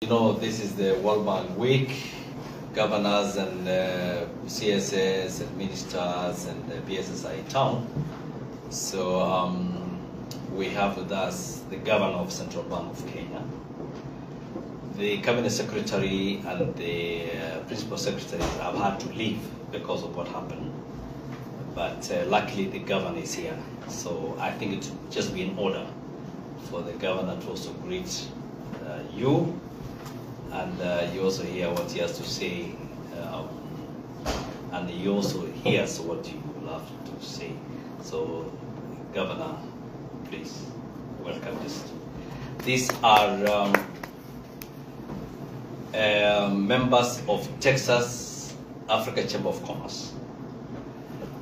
You know, this is the World Bank Week. Governors and CSS and ministers and BSS are in town. So we have with us the Governor of Central Bank of Kenya, the Cabinet Secretary and the Principal Secretary have had to leave because of what happened. But luckily the Governor is here. So I think it would just be in order for the Governor to also greet you, and you also hear what he has to say, and he also hears what you will have to say. So, Governor, please welcome this. These are members of Texas Africa Chamber of Commerce.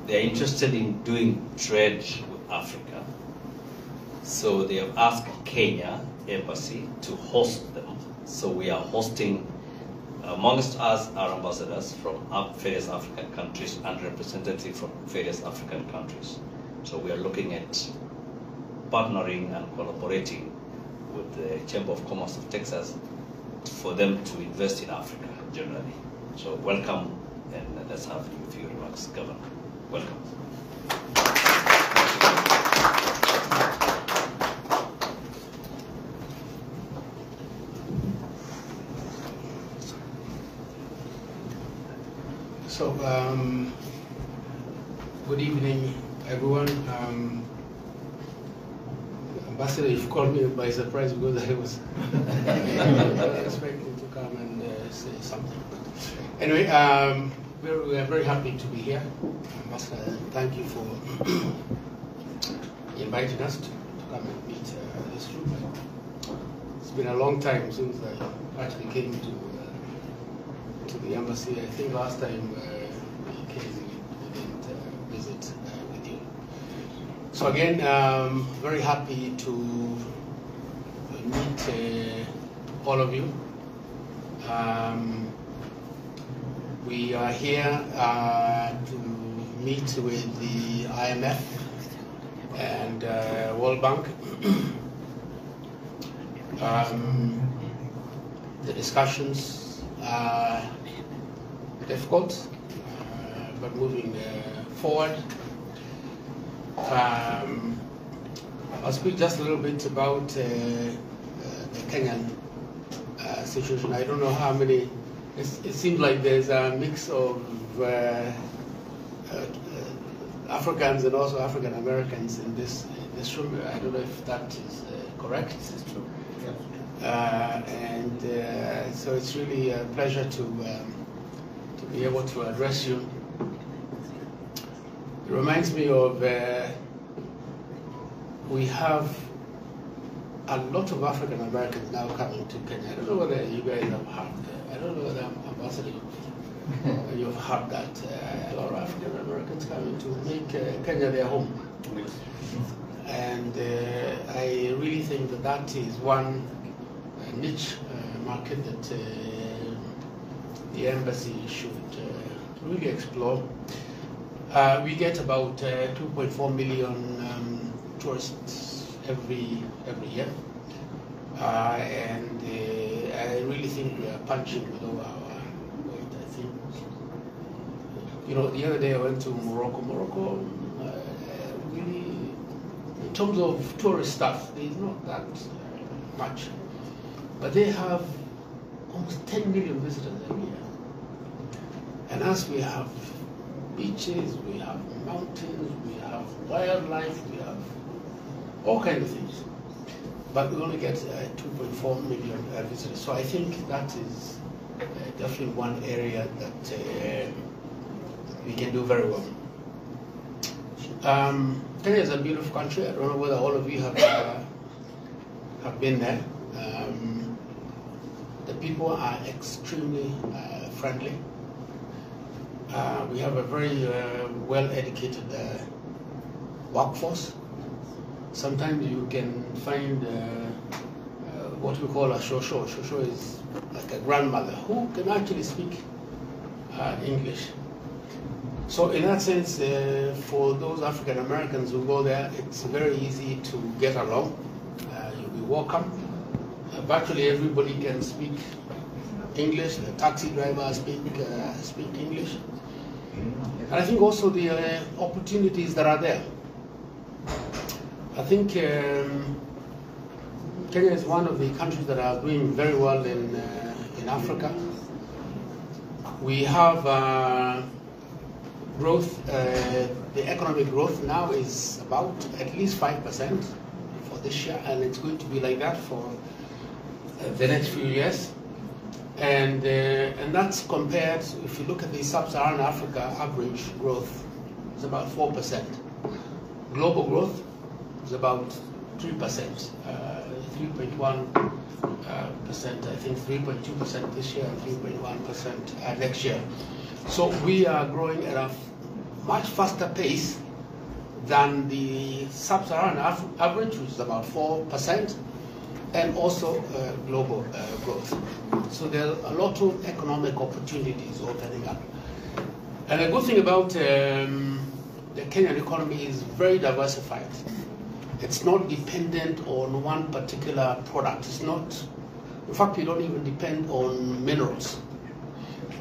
They are interested in doing trade with Africa, so they have asked Kenya Embassy to host them. So we are hosting, amongst us, our ambassadors from various African countries and representatives from various African countries. So we are looking at partnering and collaborating with the Chamber of Commerce of Texas for them to invest in Africa generally. So welcome, and let's have you a few remarks, Governor. Welcome. So, good evening, everyone. Ambassador, you've called me by surprise because I was expecting to come and say something. Anyway, we are very happy to be here. Ambassador, thank you for inviting us to come and meet this group. It's been a long time since I actually came to the embassy. I think last time we came, we didn't visit with you. So again, very happy to meet all of you. We are here to meet with the IMF and World Bank. The discussions are difficult, but moving forward. I'll speak just a little bit about the Kenyan situation. I don't know how many. It seems like there's a mix of Africans and also African Americans in this room. I don't know if that is correct. It's true. Yeah. So it's really a pleasure to be able to address you. It reminds me of we have a lot of African Americans now coming to Kenya. I don't know whether you guys have heard. I don't know whether Ambassador you've heard that a lot of African Americans coming to make Kenya their home. And I really think that that is one niche market that the embassy should really explore. We get about 2.4 million tourists every year, and I really think we are punching below our weight. I think, you know, the other day I went to Morocco. Morocco, really, in terms of tourist stuff, there's not that much, but they have almost 10 million visitors every year. And as we have beaches, we have mountains, we have wildlife, we have all kinds of things. But we only get 2.4 million visitors. So I think that is definitely one area that we can do very well. Kenya is a beautiful country. I don't know whether all of you have been there. The people are extremely friendly. We have a very well-educated workforce. Sometimes you can find what we call a shosho. Shosho is like a grandmother who can actually speak English. So in that sense, for those African Americans who go there, it's very easy to get along. You'll be welcome. virtually everybody can speak English. The taxi drivers speak English. And I think also the opportunities that are there. I think Kenya is one of the countries that are doing very well in Africa. We have growth, the economic growth now is about at least 5% for this year, and it's going to be like that for the next few years. And that's compared, if you look at the sub-Saharan Africa average growth, it's about 4%. Global growth is about 3%, 3.1%, I think 3.2% this year and 3.1% next year. So we are growing at a much faster pace than the sub-Saharan average, which is about 4%, and also global growth. So there are a lot of economic opportunities opening up. And the good thing about the Kenyan economy is very diversified. It's not dependent on one particular product. It's not, in fact, we don't even depend on minerals.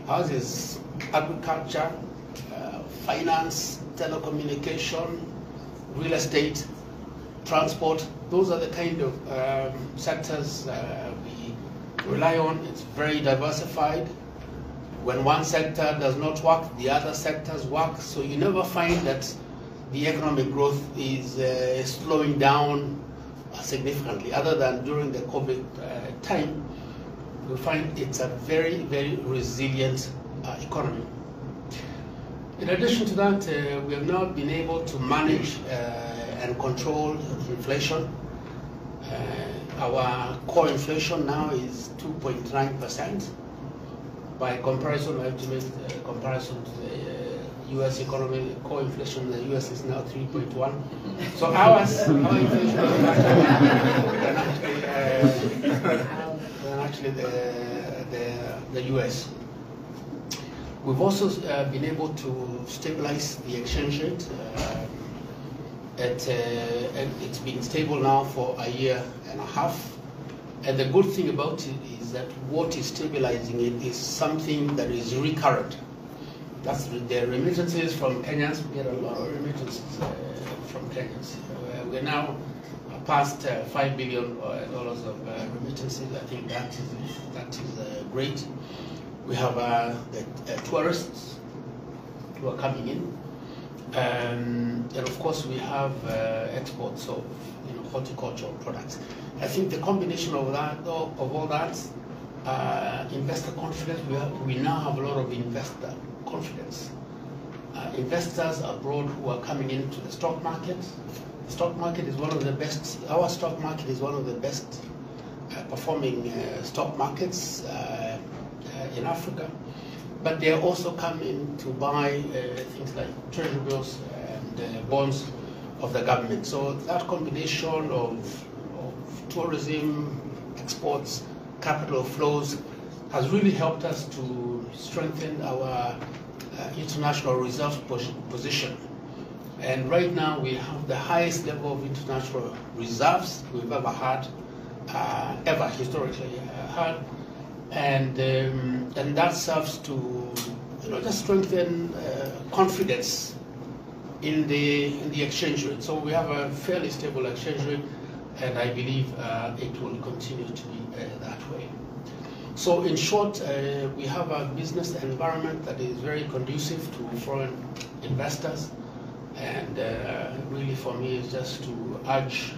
Ours is agriculture, finance, telecommunication, real estate, transport. Those are the kind of sectors we rely on. It's very diversified. When one sector does not work, the other sectors work. So you never find that the economic growth is slowing down significantly, other than during the COVID time. We find it's a very, very resilient economy. In addition to that, we have now been able to manage and control inflation. Our core inflation now is 2.9%. By comparison, I have to make a comparison to the U.S. economy. Core inflation in the U.S. is now 3.1. So our inflation is actually the U.S. We've also been able to stabilize the exchange rate. It's been stable now for a year and a half. And the good thing about it is that what is stabilizing it is something that is recurrent. That's the remittances from Kenyans. We get a lot of remittances from Kenyans. We're now past $5 billion of remittances. I think that is great. We have the tourists who are coming in, and of course we have exports of horticultural products. I think the combination of all that, investor confidence. We now have a lot of investor confidence. Investors abroad who are coming into the stock market. The stock market is one of the best. Our stock market is one of the best performing stock markets in Africa. But they are also coming to buy things like treasury bills and bonds of the government. So that combination of tourism, exports, capital flows has really helped us to strengthen our international reserve position. And right now we have the highest level of international reserves we've ever had, historically had. And that serves to just strengthen confidence in the exchange rate. So we have a fairly stable exchange rate, and I believe it will continue to be that way. So in short, we have a business environment that is very conducive to foreign investors, and really for me is just to urge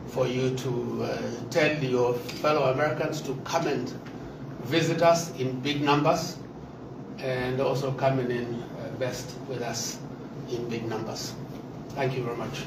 for you to tell your fellow Americans to come and visit us in big numbers, and also come and invest with us in big numbers. Thank you very much.